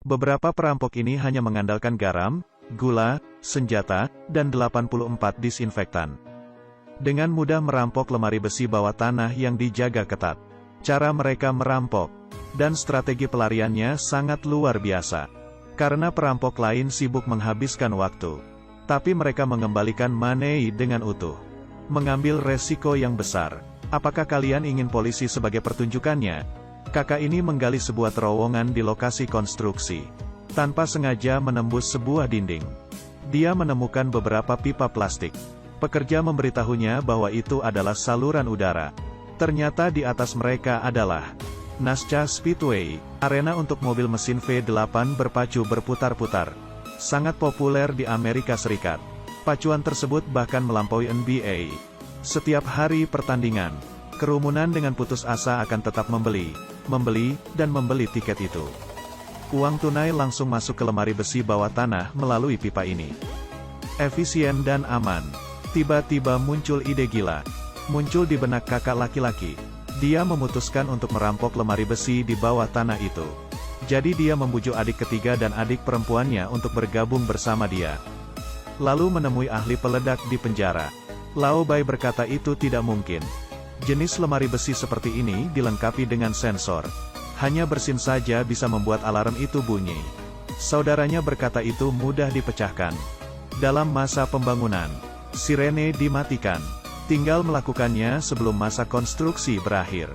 Beberapa perampok ini hanya mengandalkan garam, gula, senjata, dan 84 disinfektan. Dengan mudah merampok lemari besi bawah tanah yang dijaga ketat. Cara mereka merampok dan strategi pelariannya sangat luar biasa. Karena perampok lain sibuk menghabiskan waktu, tapi mereka mengembalikan money dengan utuh. Mengambil resiko yang besar. Apakah kalian ingin polisi sebagai pertunjukannya? Kakak ini menggali sebuah terowongan di lokasi konstruksi. Tanpa sengaja menembus sebuah dinding. Dia menemukan beberapa pipa plastik. Pekerja memberitahunya bahwa itu adalah saluran udara. Ternyata di atas mereka adalah NASCAR Speedway, arena untuk mobil mesin V8 berpacu berputar-putar. Sangat populer di Amerika Serikat. Pacuan tersebut bahkan melampaui NBA. Setiap hari pertandingan, kerumunan dengan putus asa akan tetap membeli, dan membeli tiket itu. Uang tunai langsung masuk ke lemari besi bawah tanah melalui pipa ini. Efisien dan aman. Tiba-tiba muncul ide gila. Muncul di benak kakak laki-laki. Dia memutuskan untuk merampok lemari besi di bawah tanah itu. Jadi dia membujuk adik ketiga dan adik perempuannya untuk bergabung bersama dia. Lalu menemui ahli peledak di penjara. Lao Bai berkata itu tidak mungkin. Jenis lemari besi seperti ini dilengkapi dengan sensor. Hanya bersin saja bisa membuat alarm itu bunyi. Saudaranya berkata itu mudah dipecahkan. Dalam masa pembangunan, sirene dimatikan. Tinggal melakukannya sebelum masa konstruksi berakhir.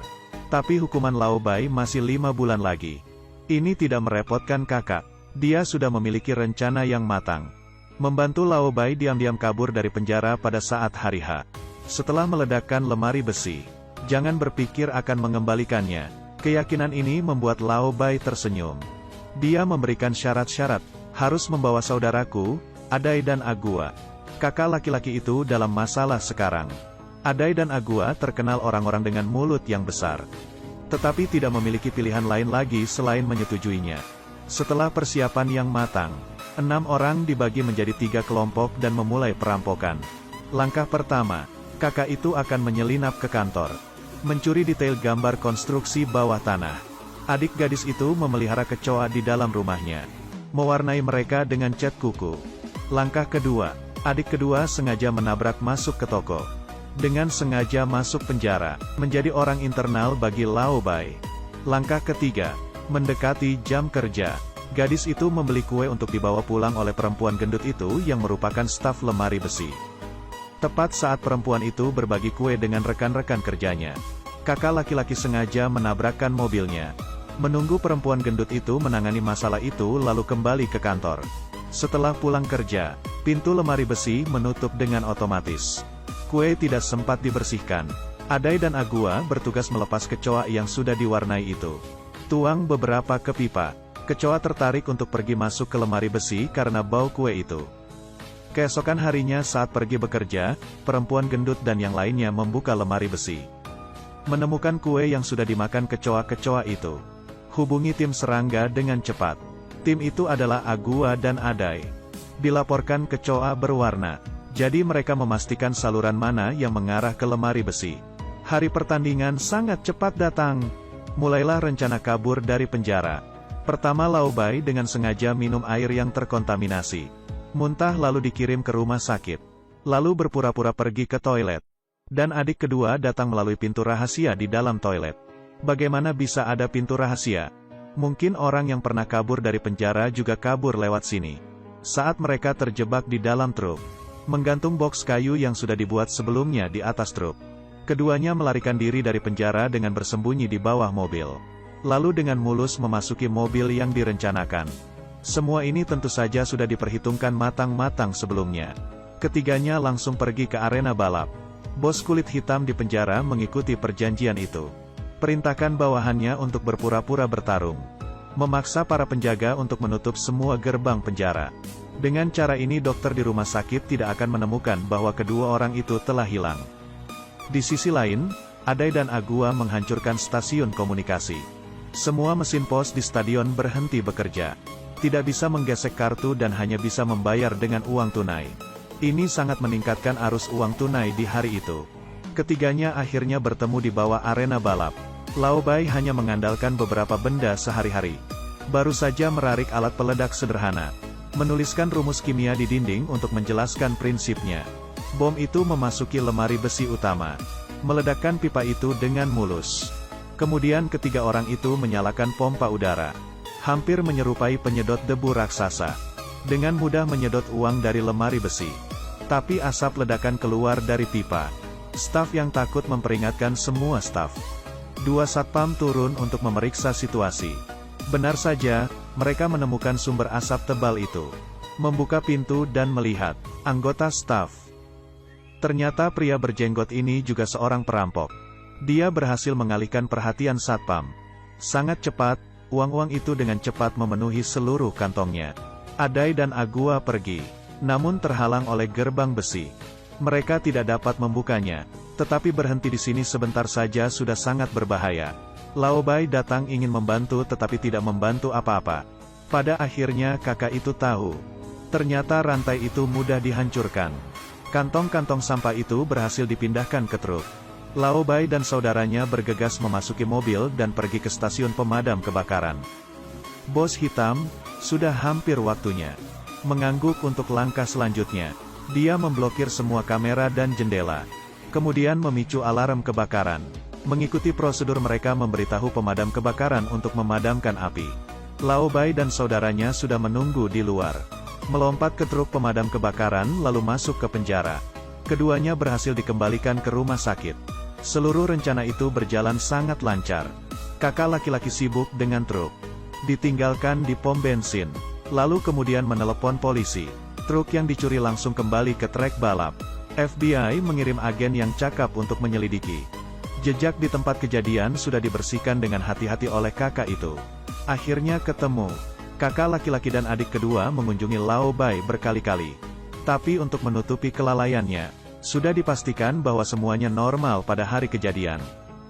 Tapi hukuman Lao Bai masih 5 bulan lagi. Ini tidak merepotkan kakak. Dia sudah memiliki rencana yang matang. Membantu Lao Bai diam-diam kabur dari penjara pada saat hari H. Setelah meledakkan lemari besi, jangan berpikir akan mengembalikannya. Keyakinan ini membuat Lao Bai tersenyum. Dia memberikan syarat-syarat, harus membawa saudaraku, Adai dan Agua. Kakak laki-laki itu dalam masalah sekarang. Adai dan Agua terkenal orang-orang dengan mulut yang besar. Tetapi tidak memiliki pilihan lain lagi selain menyetujuinya. Setelah persiapan yang matang, 6 orang dibagi menjadi 3 kelompok dan memulai perampokan. Langkah pertama, kakak itu akan menyelinap ke kantor. Mencuri detail gambar konstruksi bawah tanah. Adik gadis itu memelihara kecoa di dalam rumahnya. Mewarnai mereka dengan cat kuku. Langkah kedua, adik kedua sengaja menabrak masuk ke toko. Dengan sengaja masuk penjara, menjadi orang internal bagi Lao Bai. Langkah ketiga, mendekati jam kerja. Gadis itu membeli kue untuk dibawa pulang oleh perempuan gendut itu yang merupakan staf lemari besi. Tepat saat perempuan itu berbagi kue dengan rekan-rekan kerjanya, kakak laki-laki sengaja menabrakkan mobilnya. Menunggu perempuan gendut itu menangani masalah itu lalu kembali ke kantor. Setelah pulang kerja, pintu lemari besi menutup dengan otomatis. Kue tidak sempat dibersihkan. Adai dan Agua bertugas melepas kecoa yang sudah diwarnai itu. Tuang beberapa ke pipa. Kecoa tertarik untuk pergi masuk ke lemari besi karena bau kue itu. Keesokan harinya saat pergi bekerja, perempuan gendut dan yang lainnya membuka lemari besi. Menemukan kue yang sudah dimakan kecoa-kecoa itu. Hubungi tim serangga dengan cepat. Tim itu adalah Agua dan Adai. Dilaporkan kecoa berwarna. Jadi mereka memastikan saluran mana yang mengarah ke lemari besi. Hari pertandingan sangat cepat datang. Mulailah rencana kabur dari penjara. Pertama Lao Bai dengan sengaja minum air yang terkontaminasi. Muntah lalu dikirim ke rumah sakit. Lalu berpura-pura pergi ke toilet. Dan adik kedua datang melalui pintu rahasia di dalam toilet. Bagaimana bisa ada pintu rahasia? Mungkin orang yang pernah kabur dari penjara juga kabur lewat sini. Saat mereka terjebak di dalam truk, menggantung boks kayu yang sudah dibuat sebelumnya di atas truk. Keduanya melarikan diri dari penjara dengan bersembunyi di bawah mobil. Lalu dengan mulus memasuki mobil yang direncanakan. Semua ini tentu saja sudah diperhitungkan matang-matang sebelumnya. Ketiganya langsung pergi ke arena balap. Bos kulit hitam di penjara mengikuti perjanjian itu. Perintahkan bawahannya untuk berpura-pura bertarung. Memaksa para penjaga untuk menutup semua gerbang penjara. Dengan cara ini dokter di rumah sakit tidak akan menemukan bahwa kedua orang itu telah hilang. Di sisi lain, Adai dan Agua menghancurkan stasiun komunikasi. Semua mesin pos di stadion berhenti bekerja. Tidak bisa menggesek kartu dan hanya bisa membayar dengan uang tunai. Ini sangat meningkatkan arus uang tunai di hari itu. Ketiganya akhirnya bertemu di bawah arena balap. Lao Bai hanya mengandalkan beberapa benda sehari-hari. Baru saja merarik alat peledak sederhana. Menuliskan rumus kimia di dinding untuk menjelaskan prinsipnya. Bom itu memasuki lemari besi utama. Meledakkan pipa itu dengan mulus. Kemudian ketiga orang itu menyalakan pompa udara. Hampir menyerupai penyedot debu raksasa. Dengan mudah menyedot uang dari lemari besi. Tapi asap ledakan keluar dari pipa. Staf yang takut memperingatkan semua staf. 2 satpam turun untuk memeriksa situasi. Benar saja, mereka menemukan sumber asap tebal itu. Membuka pintu dan melihat anggota staf. Ternyata pria berjenggot ini juga seorang perampok. Dia berhasil mengalihkan perhatian satpam. Sangat cepat, uang-uang itu dengan cepat memenuhi seluruh kantongnya. Adai dan Agua pergi, namun terhalang oleh gerbang besi. Mereka tidak dapat membukanya, tetapi berhenti di sini sebentar saja sudah sangat berbahaya. Laobai datang ingin membantu tetapi tidak membantu apa-apa. Pada akhirnya kakak itu tahu. Ternyata rantai itu mudah dihancurkan. Kantong-kantong sampah itu berhasil dipindahkan ke truk. Laobai dan saudaranya bergegas memasuki mobil dan pergi ke stasiun pemadam kebakaran. Bos hitam, sudah hampir waktunya. Mengangguk untuk langkah selanjutnya. Dia memblokir semua kamera dan jendela. Kemudian memicu alarm kebakaran. Mengikuti prosedur mereka memberitahu pemadam kebakaran untuk memadamkan api. Laobai dan saudaranya sudah menunggu di luar. Melompat ke truk pemadam kebakaran lalu masuk ke penjara. Keduanya berhasil dikembalikan ke rumah sakit. Seluruh rencana itu berjalan sangat lancar. Kakak laki-laki sibuk dengan truk. Ditinggalkan di pom bensin. Lalu kemudian menelepon polisi. Truk yang dicuri langsung kembali ke trek balap. FBI mengirim agen yang cakap untuk menyelidiki. Jejak di tempat kejadian sudah dibersihkan dengan hati-hati oleh kakak itu. Akhirnya ketemu. Kakak laki-laki dan adik kedua mengunjungi Laobai berkali-kali. Tapi untuk menutupi kelalaiannya, sudah dipastikan bahwa semuanya normal pada hari kejadian.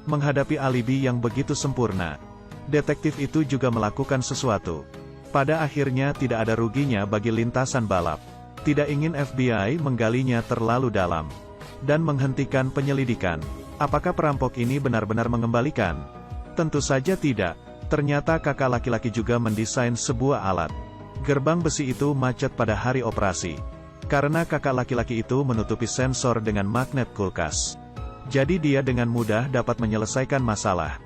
Menghadapi alibi yang begitu sempurna, detektif itu juga melakukan sesuatu. Pada akhirnya tidak ada ruginya bagi lintasan balap. Tidak ingin FBI menggalinya terlalu dalam. Dan menghentikan penyelidikan. Apakah perampok ini benar-benar mengembalikan? Tentu saja tidak. Ternyata kakak laki-laki juga mendesain sebuah alat. Gerbang besi itu macet pada hari operasi. Karena kakak laki-laki itu menutupi sensor dengan magnet kulkas. Jadi dia dengan mudah dapat menyelesaikan masalah.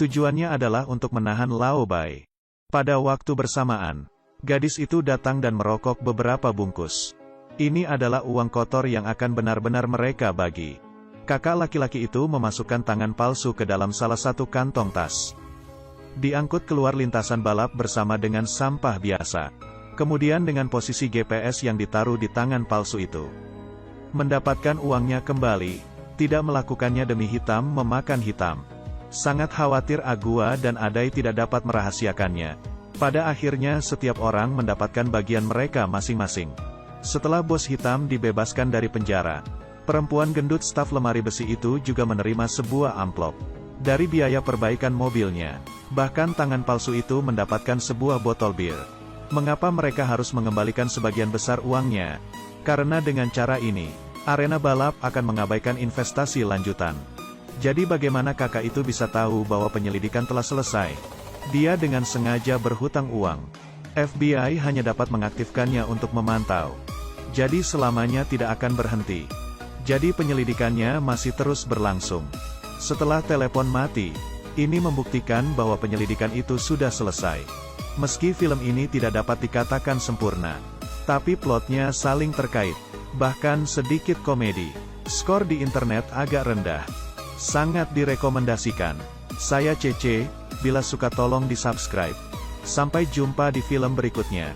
Tujuannya adalah untuk menahan Laobai. Pada waktu bersamaan, gadis itu datang dan merokok beberapa bungkus. Ini adalah uang kotor yang akan benar-benar mereka bagi. Kakak laki-laki itu memasukkan tangan palsu ke dalam salah satu kantong tas. Diangkut keluar lintasan balap bersama dengan sampah biasa. Kemudian dengan posisi GPS yang ditaruh di tangan palsu itu. Mendapatkan uangnya kembali, tidak melakukannya demi hitam memakan hitam. Sangat khawatir Agua dan Adai tidak dapat merahasiakannya. Pada akhirnya setiap orang mendapatkan bagian mereka masing-masing. Setelah bos hitam dibebaskan dari penjara, perempuan gendut staf lemari besi itu juga menerima sebuah amplop. Dari biaya perbaikan mobilnya. Bahkan tangan palsu itu mendapatkan sebuah botol bir. Mengapa mereka harus mengembalikan sebagian besar uangnya? Karena dengan cara ini, arena balap akan mengabaikan investasi lanjutan. Jadi bagaimana kakak itu bisa tahu bahwa penyelidikan telah selesai? Dia dengan sengaja berhutang uang. FBI hanya dapat mengaktifkannya untuk memantau. Jadi selamanya tidak akan berhenti. Jadi penyelidikannya masih terus berlangsung. Setelah telepon mati, ini membuktikan bahwa penyelidikan itu sudah selesai. Meski film ini tidak dapat dikatakan sempurna, tapi plotnya saling terkait, bahkan sedikit komedi. Skor di internet agak rendah. Sangat direkomendasikan. Saya Cece, bila suka tolong di subscribe. Sampai jumpa di film berikutnya.